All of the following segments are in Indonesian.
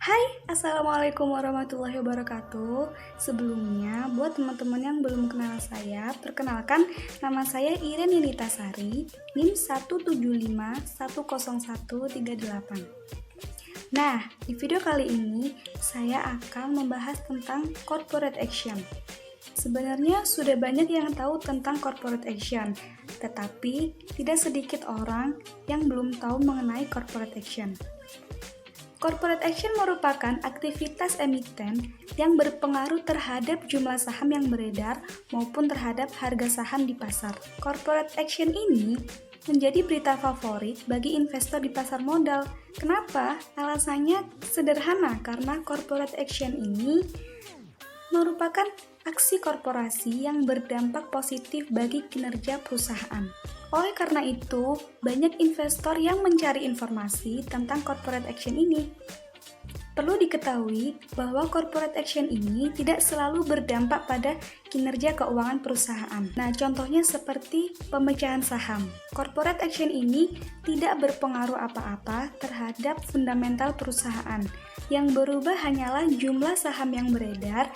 Hai, Assalamualaikum warahmatullahi wabarakatuh. Sebelumnya, buat teman-teman yang belum kenal saya, perkenalkan nama saya Iren Yunitasari, NIM 175101138. Nah, di video kali ini saya akan membahas tentang corporate action. Sebenarnya sudah banyak yang tahu tentang corporate action, tetapi tidak sedikit orang yang belum tahu mengenai corporate action. Corporate action merupakan aktivitas emiten yang berpengaruh terhadap jumlah saham yang beredar maupun terhadap harga saham di pasar. Corporate action ini menjadi berita favorit bagi investor di pasar modal. Kenapa? Alasannya sederhana, karena corporate action ini merupakan aksi korporasi yang berdampak positif bagi kinerja perusahaan. Oleh karena itu, banyak investor yang mencari informasi tentang corporate action ini. Perlu diketahui bahwa corporate action ini tidak selalu berdampak pada kinerja keuangan perusahaan. Nah, contohnya seperti pemecahan saham. Corporate action ini tidak berpengaruh apa-apa terhadap fundamental perusahaan. Yang berubah hanyalah jumlah saham yang beredar,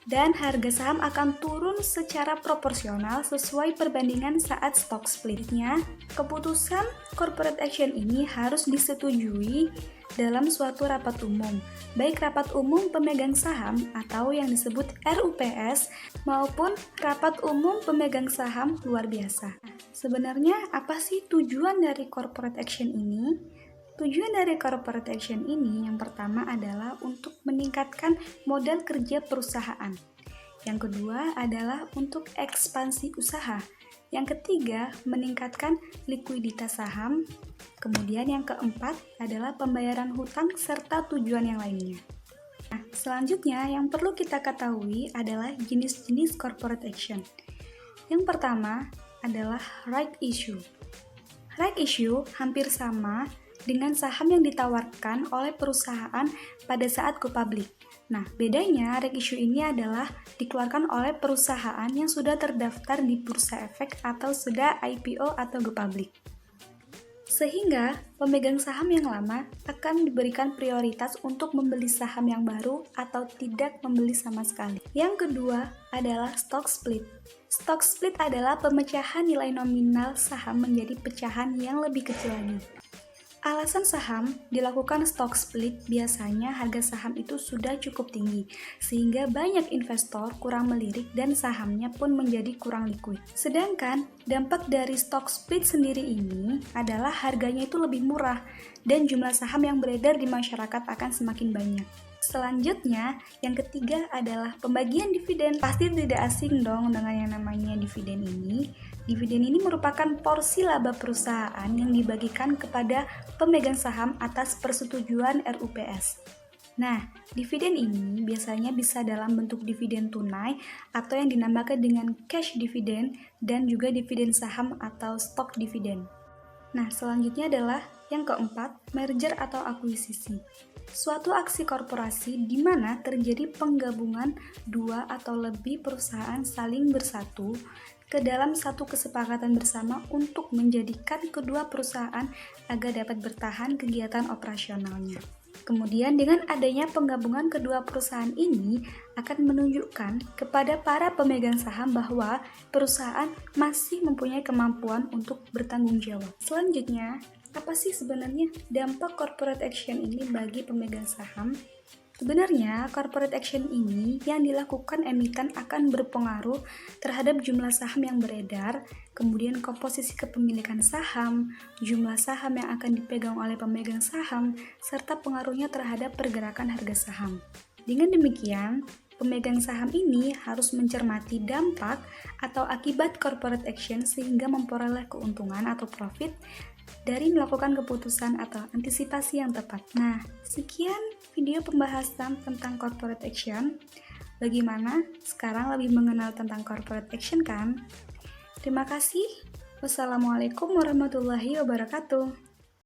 dan harga saham akan turun secara proporsional sesuai perbandingan saat stock split-nya. Keputusan corporate action ini harus disetujui dalam suatu rapat umum, baik rapat umum pemegang saham atau yang disebut RUPS maupun rapat umum pemegang saham luar biasa. Sebenarnya apa sih tujuan dari corporate action ini? Tujuan dari corporate action ini yang pertama adalah untuk meningkatkan modal kerja perusahaan. Yang kedua adalah untuk ekspansi usaha. Yang ketiga, meningkatkan likuiditas saham. Kemudian yang keempat adalah pembayaran hutang serta tujuan yang lainnya. Nah, selanjutnya yang perlu kita ketahui adalah jenis-jenis corporate action. Yang pertama adalah right issue. Right issue hampir sama dengan saham yang ditawarkan oleh perusahaan pada saat go public. Nah, bedanya right issue ini adalah dikeluarkan oleh perusahaan yang sudah terdaftar di Bursa Efek atau sudah IPO atau go public. Sehingga pemegang saham yang lama akan diberikan prioritas untuk membeli saham yang baru atau tidak membeli sama sekali. Yang kedua adalah stock split. Stock split adalah pemecahan nilai nominal saham menjadi pecahan yang lebih kecil lagi. Alasan saham dilakukan stock split biasanya harga saham itu sudah cukup tinggi, sehingga banyak investor kurang melirik dan sahamnya pun menjadi kurang liquid. Sedangkan dampak dari stock split sendiri ini adalah harganya itu lebih murah dan jumlah saham yang beredar di masyarakat akan semakin banyak. Selanjutnya, yang ketiga adalah pembagian dividen. Pasti tidak asing dong dengan yang namanya dividen ini. Dividen ini merupakan porsi laba perusahaan yang dibagikan kepada pemegang saham atas persetujuan RUPS. Nah, dividen ini biasanya bisa dalam bentuk dividen tunai atau yang dinamakan dengan cash dividend dan juga dividen saham atau stock dividend. Nah, selanjutnya adalah yang keempat, merger atau akuisisi. Suatu aksi korporasi di mana terjadi penggabungan dua atau lebih perusahaan saling bersatu ke dalam satu kesepakatan bersama untuk menjadikan kedua perusahaan agar dapat bertahan kegiatan operasionalnya. Kemudian dengan adanya penggabungan kedua perusahaan ini akan menunjukkan kepada para pemegang saham bahwa perusahaan masih mempunyai kemampuan untuk bertanggung jawab. Selanjutnya, apa sih sebenarnya dampak corporate action ini bagi pemegang saham? Sebenarnya, corporate action ini yang dilakukan emiten akan berpengaruh terhadap jumlah saham yang beredar, kemudian komposisi kepemilikan saham, jumlah saham yang akan dipegang oleh pemegang saham, serta pengaruhnya terhadap pergerakan harga saham. Dengan demikian, pemegang saham ini harus mencermati dampak atau akibat corporate action sehingga memperoleh keuntungan atau profit dari melakukan keputusan atau antisipasi yang tepat. Nah, sekian video pembahasan tentang corporate action. Bagaimana? Sekarang lebih mengenal tentang corporate action kan? Terima kasih. Wassalamualaikum warahmatullahi wabarakatuh.